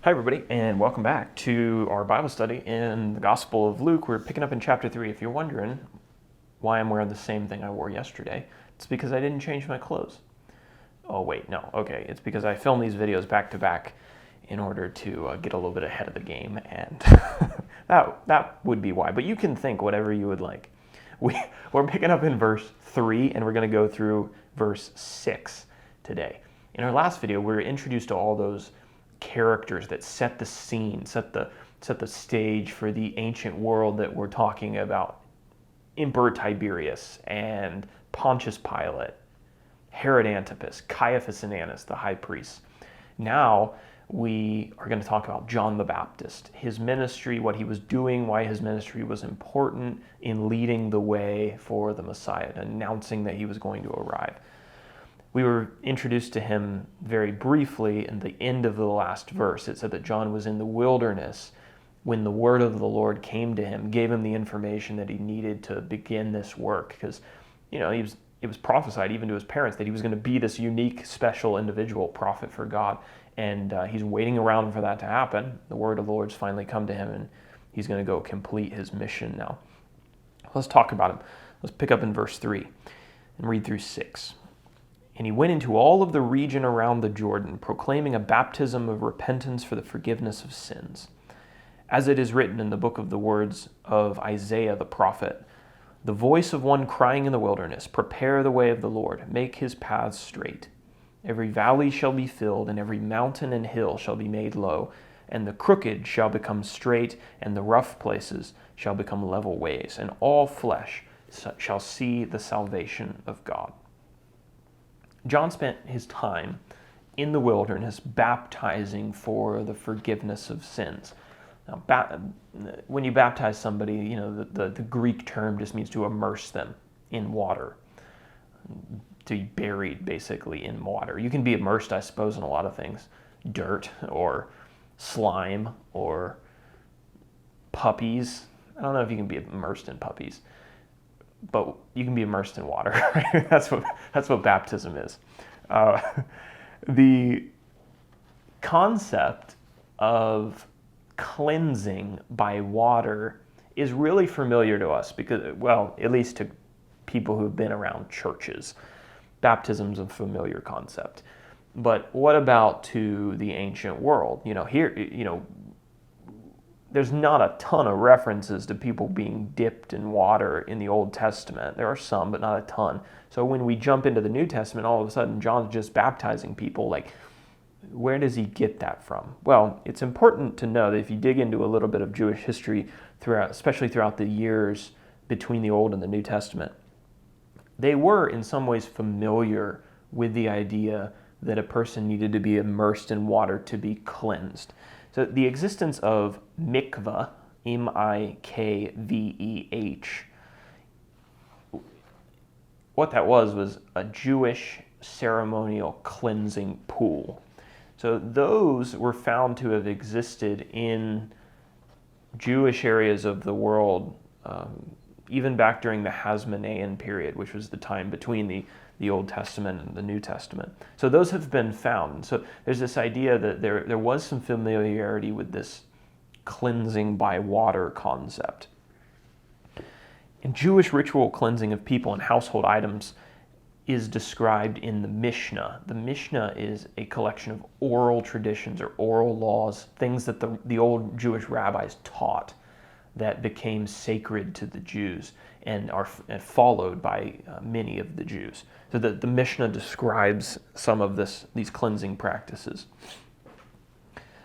Hi, everybody, and welcome back to our Bible study in the Gospel of Luke. We're picking up in chapter 3. If you're wondering why I'm wearing the same thing I wore yesterday, it's because I didn't change my clothes. Oh, wait, no. Okay, it's because I filmed these videos back to back in order to get a little bit ahead of the game, and that would be why. But you can think whatever you would like. We're picking up in verse 3, and we're going to go through verse 6 today. In our last video, we were introduced to all those characters that set the scene, set the stage for the ancient world that we're talking about. Emperor Tiberius and Pontius Pilate, Herod Antipas, Caiaphas and Annas, the high priests. Now we are going to talk about John the Baptist, his ministry, what he was doing, why his ministry was important in leading the way for the Messiah, announcing that he was going to arrive. We were introduced to him very briefly in the end of the last verse. It said that John was in the wilderness when the word of the Lord came to him, gave him the information that he needed to begin this work. Because, it was prophesied even to his parents that he was going to be this unique, special individual prophet for God. And he's waiting around for that to happen. The word of the Lord's finally come to him, and he's going to go complete his mission now. Let's talk about him. Let's pick up in verse 3 and read through 6. And he went into all of the region around the Jordan, proclaiming a baptism of repentance for the forgiveness of sins. As it is written in the book of the words of Isaiah the prophet, the voice of one crying in the wilderness, prepare the way of the Lord, make his paths straight. Every valley shall be filled, and every mountain and hill shall be made low, and the crooked shall become straight, and the rough places shall become level ways, and all flesh shall see the salvation of God. John spent his time in the wilderness baptizing for the forgiveness of sins. Now, when you baptize somebody, the Greek term just means to immerse them in water, to be buried basically in water. You can be immersed, I suppose, in a lot of things. Dirt or slime or puppies. I don't know if you can be immersed in puppies, but you can be immersed in water. Right? That's what baptism is. The concept of cleansing by water is really familiar to us because, well, at least to people who've been around churches. Baptism's a familiar concept. But what about to the ancient world? There's not a ton of references to people being dipped in water in the Old Testament. There are some, but not a ton. So when we jump into the New Testament, all of a sudden John's just baptizing people. Like, where does he get that from? Well, it's important to know that if you dig into a little bit of Jewish history, especially throughout the years between the Old and the New Testament, they were in some ways familiar with the idea that a person needed to be immersed in water to be cleansed. So the existence of mikveh, M-I-K-V-E-H, what that was a Jewish ceremonial cleansing pool. So those were found to have existed in Jewish areas of the world, even back during the Hasmonean period, which was the time between the Old Testament and the New Testament. So those have been found. So there's this idea that there was some familiarity with this cleansing by water concept. And Jewish ritual cleansing of people and household items is described in the Mishnah. The Mishnah is a collection of oral traditions or oral laws, things that the old Jewish rabbis taught that became sacred to the Jews and are followed by many of the Jews. So the Mishnah describes some of these cleansing practices.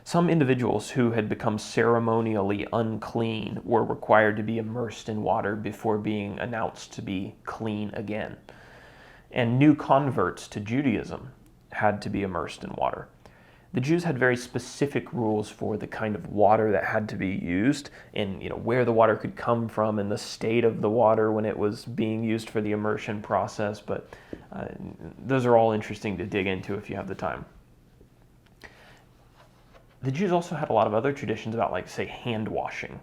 Some individuals who had become ceremonially unclean were required to be immersed in water before being announced to be clean again. And new converts to Judaism had to be immersed in water. The Jews had very specific rules for the kind of water that had to be used and where the water could come from and the state of the water when it was being used for the immersion process. But those are all interesting to dig into if you have the time. The Jews also had a lot of other traditions about, like, say, hand washing.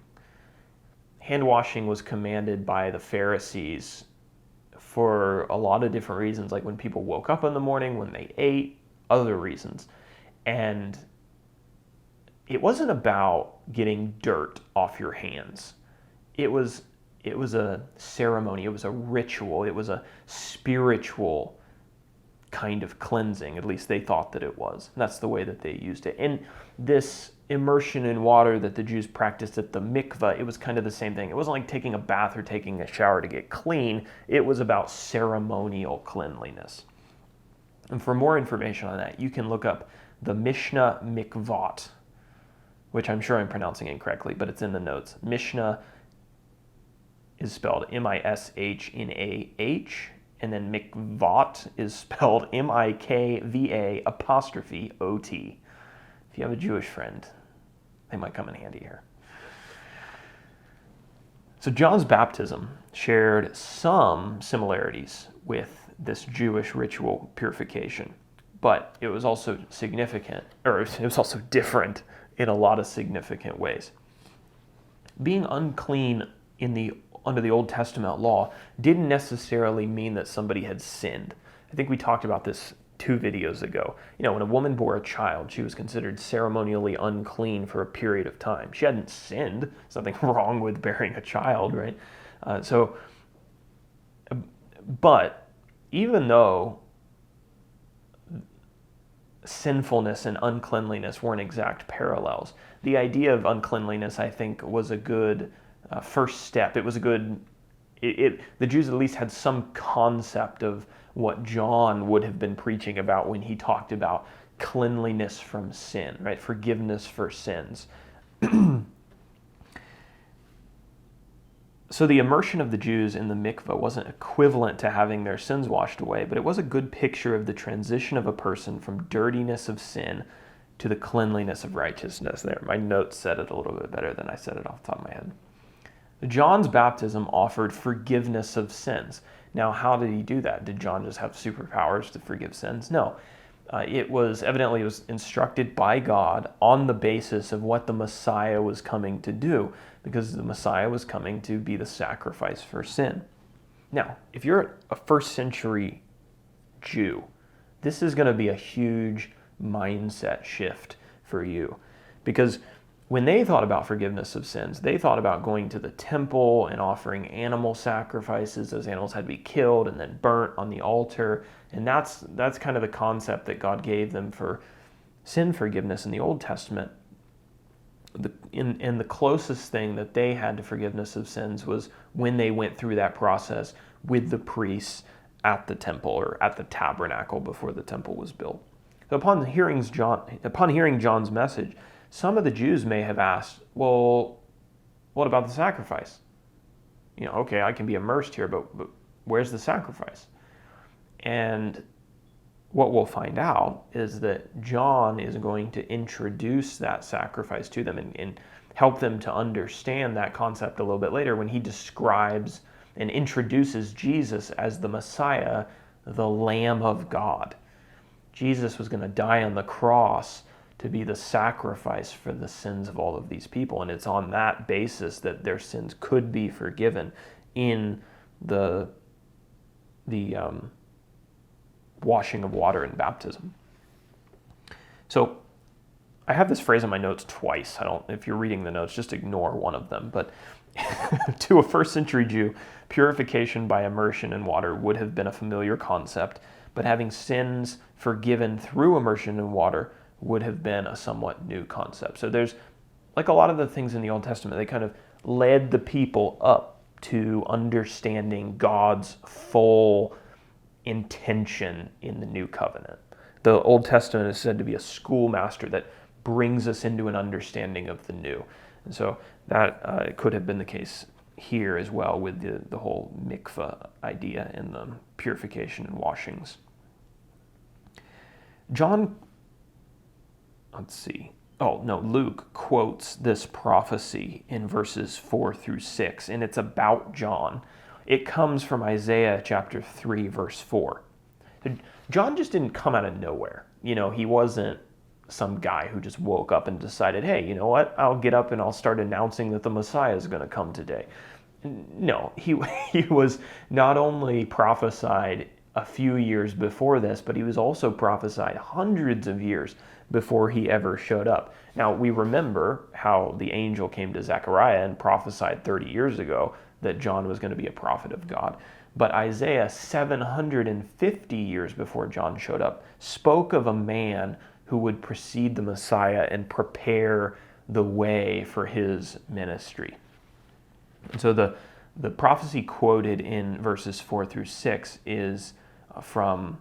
Hand washing was commanded by the Pharisees for a lot of different reasons, like when people woke up in the morning, when they ate, other reasons. And it wasn't about getting dirt off your hands. It was a ceremony, it was a ritual, it was a spiritual kind of cleansing. At least they thought that it was. And that's the way that they used it. And this immersion in water that the Jews practiced at the mikveh, it was kind of the same thing. It wasn't like taking a bath or taking a shower to get clean. It was about ceremonial cleanliness. And for more information on that, you can look up the Mishnah Mikvot, which I'm sure I'm pronouncing incorrectly, but it's in the notes. Mishnah is spelled Mishnaah, and then Mikvot is spelled Mikva apostrophe OT. If you have a Jewish friend, they might come in handy here. So John's baptism shared some similarities with this Jewish ritual purification, but it was also significant, or it was also different in a lot of significant ways. Being unclean under the Old Testament law didn't necessarily mean that somebody had sinned. I think we talked about this 2 videos ago. When a woman bore a child, she was considered ceremonially unclean for a period of time. She hadn't sinned. There's nothing wrong with bearing a child, right? But even though sinfulness and uncleanliness weren't exact parallels, the idea of uncleanliness, I think, was a good first step. It was a good, the Jews at least had some concept of what John would have been preaching about when he talked about cleanliness from sin, right? Forgiveness for sins. So the immersion of the Jews in the mikveh wasn't equivalent to having their sins washed away, but it was a good picture of the transition of a person from dirtiness of sin to the cleanliness of righteousness. There, my notes said it a little bit better than I said it off the top of my head. John's baptism offered forgiveness of sins. Now, how did he do that? Did John just have superpowers to forgive sins? No. It was instructed by God on the basis of what the Messiah was coming to do, because the Messiah was coming to be the sacrifice for sin. Now, if you're a first century Jew, this is going to be a huge mindset shift for you, because when they thought about forgiveness of sins, they thought about going to the temple and offering animal sacrifices. Those animals had to be killed and then burnt on the altar. And that's kind of the concept that God gave them for sin forgiveness in the Old Testament. And the closest thing that they had to forgiveness of sins was when they went through that process with the priests at the temple, or at the tabernacle before the temple was built. So upon hearing John's message, some of the Jews may have asked, well, what about the sacrifice? Okay, I can be immersed here, but where's the sacrifice? And what we'll find out is that John is going to introduce that sacrifice to them and help them to understand that concept a little bit later when he describes and introduces Jesus as the Messiah, the Lamb of God. Jesus was going to die on the cross to be the sacrifice for the sins of all of these people. And it's on that basis that their sins could be forgiven in the washing of water in baptism. So I have this phrase in my notes twice. If you're reading the notes, just ignore one of them. But to a first century Jew, purification by immersion in water would have been a familiar concept, but having sins forgiven through immersion in water would have been a somewhat new concept. So there's, like a lot of the things in the Old Testament, they kind of led the people up to understanding God's full intention in the new covenant. The Old Testament is said to be a schoolmaster that brings us into an understanding of the new. And so that could have been the case here as well with the whole mikveh idea and the purification and washings. Luke quotes this prophecy in verses 4 through 6, and it's about John. It comes from Isaiah chapter 3, verse 4. John just didn't come out of nowhere. He wasn't some guy who just woke up and decided, hey, you know what? I'll get up and I'll start announcing that the Messiah is going to come today. No, he was not only prophesied a few years before this, but he was also prophesied hundreds of years before he ever showed up. Now, we remember how the angel came to Zechariah and prophesied 30 years ago that John was going to be a prophet of God. But Isaiah, 750 years before John showed up, spoke of a man who would precede the Messiah and prepare the way for his ministry. And so the prophecy quoted in verses 4 through 6 is from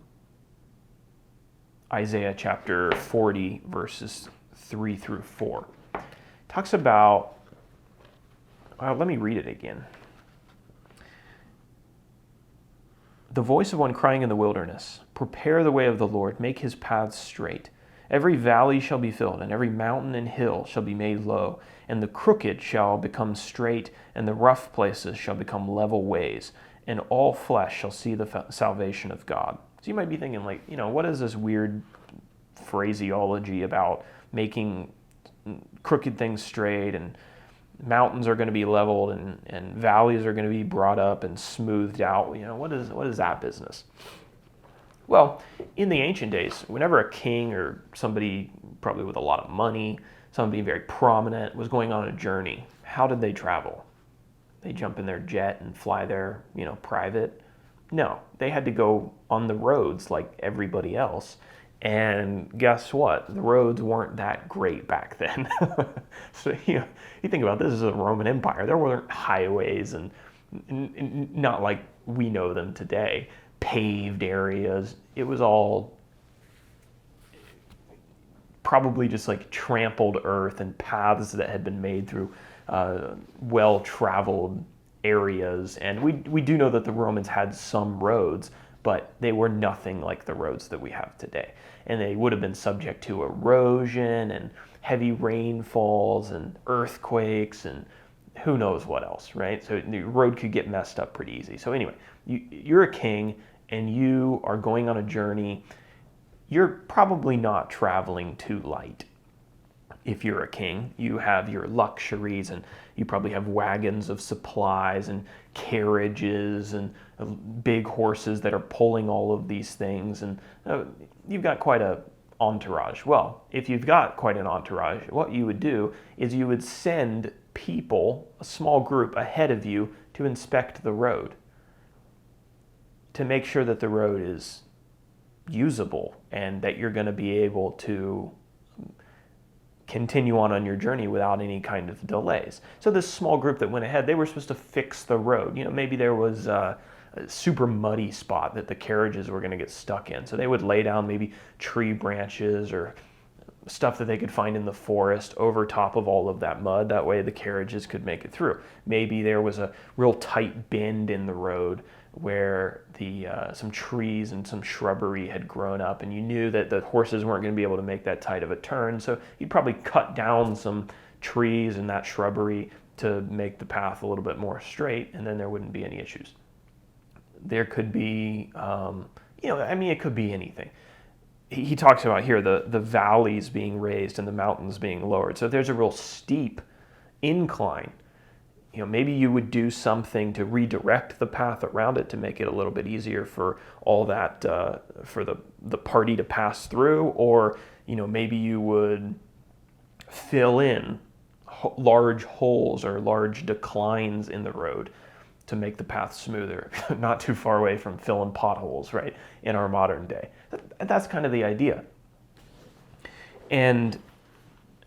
Isaiah chapter 40, verses 3 through 4. It talks about, let me read it again. The voice of one crying in the wilderness, prepare the way of the Lord, make his paths straight. Every valley shall be filled, and every mountain and hill shall be made low, and the crooked shall become straight, and the rough places shall become level ways, and all flesh shall see the salvation of God. So you might be thinking, like, what is this weird phraseology about making crooked things straight, and mountains are going to be leveled, and valleys are going to be brought up and smoothed out? What is that business? Well, in the ancient days, whenever a king or somebody probably with a lot of money, somebody very prominent, was going on a journey, how did they travel? They jump in their jet and fly there, private? No, they had to go on the roads like everybody else. And guess what? The roads weren't that great back then. So, you think about this as a Roman Empire. There weren't highways and not like we know them today. Paved areas. It was all probably just like trampled earth and paths that had been made through well-traveled areas. And we do know that the Romans had some roads, but they were nothing like the roads that we have today. And they would have been subject to erosion and heavy rainfalls and earthquakes and who knows what else, right? So the road could get messed up pretty easy. So anyway, you're a king and you are going on a journey. You're probably not traveling too light. If you're a king, you have your luxuries, and you probably have wagons of supplies and carriages and big horses that are pulling all of these things, and you've got quite a entourage. Well, if you've got quite an entourage, what you would do is you would send people, a small group ahead of you, to inspect the road, to make sure that the road is usable and that you're going to be able to continue on your journey without any kind of delays. So this small group that went ahead, they were supposed to fix the road. Maybe there was a super muddy spot that the carriages were going to get stuck in. So they would lay down maybe tree branches or stuff that they could find in the forest over top of all of that mud. That way the carriages could make it through. Maybe there was a real tight bend in the road where some trees and some shrubbery had grown up, and you knew that the horses weren't going to be able to make that tight of a turn, so you'd probably cut down some trees and that shrubbery to make the path a little bit more straight, and then there wouldn't be any issues. There could be, it could be anything. He talks about here the valleys being raised and the mountains being lowered. So if there's a real steep incline, maybe you would do something to redirect the path around it to make it a little bit easier for all that, for the party to pass through, or, maybe you would fill in large holes or large declines in the road to make the path smoother, not too far away from filling potholes, right, in our modern day. That's kind of the idea. And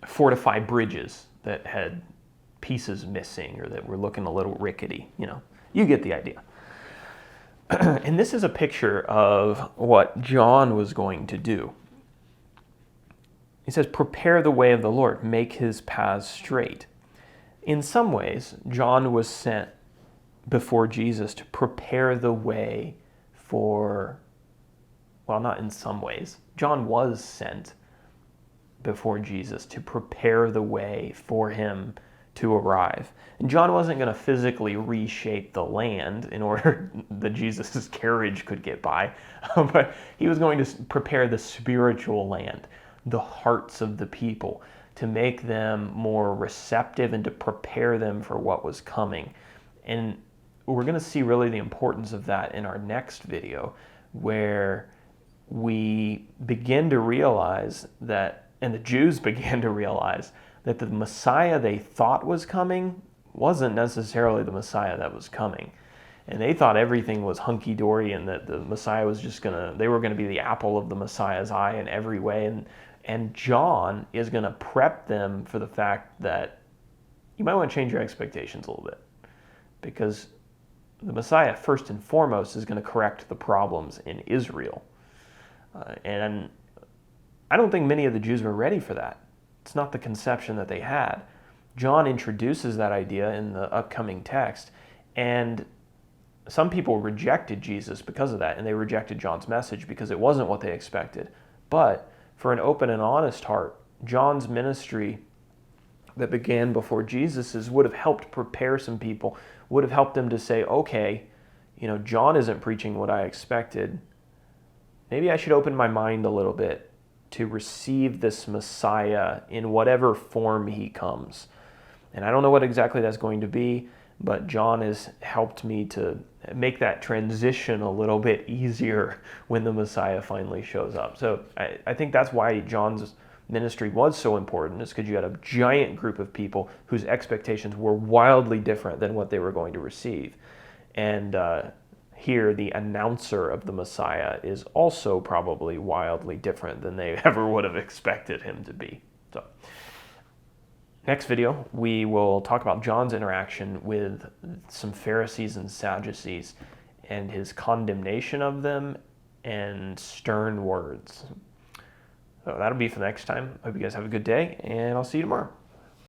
fortify bridges that had pieces missing or that were looking a little rickety, you get the idea. And this is a picture of what John was going to do. He says, prepare the way of the Lord, make his paths straight. In some ways, John was sent before Jesus to prepare the way for, well, not in some ways. John was sent before Jesus to prepare the way for him to arrive. And John wasn't going to physically reshape the land in order that Jesus' carriage could get by, but he was going to prepare the spiritual land, the hearts of the people, to make them more receptive and to prepare them for what was coming. And we're going to see really the importance of that in our next video, where we begin to realize that And the Jews began to realize that the Messiah they thought was coming wasn't necessarily the Messiah that was coming. And they thought everything was hunky-dory and that the Messiah was just they were going to be the apple of the Messiah's eye in every way. And John is going to prep them for the fact that you might want to change your expectations a little bit. Because the Messiah, first and foremost, is going to correct the problems in Israel. And I don't think many of the Jews were ready for that. It's not the conception that they had. John introduces that idea in the upcoming text, and some people rejected Jesus because of that, and they rejected John's message because it wasn't what they expected. But for an open and honest heart, John's ministry that began before Jesus's would have helped prepare some people, would have helped them to say, okay, John isn't preaching what I expected. Maybe I should open my mind a little bit to receive this Messiah in whatever form he comes. And I don't know what exactly that's going to be, but John has helped me to make that transition a little bit easier when the Messiah finally shows up. So I think that's why John's ministry was so important, is because you had a giant group of people whose expectations were wildly different than what they were going to receive. And here, the announcer of the Messiah is also probably wildly different than they ever would have expected him to be. So, next video, we will talk about John's interaction with some Pharisees and Sadducees and his condemnation of them and stern words. So that'll be for next time. Hope you guys have a good day, and I'll see you tomorrow.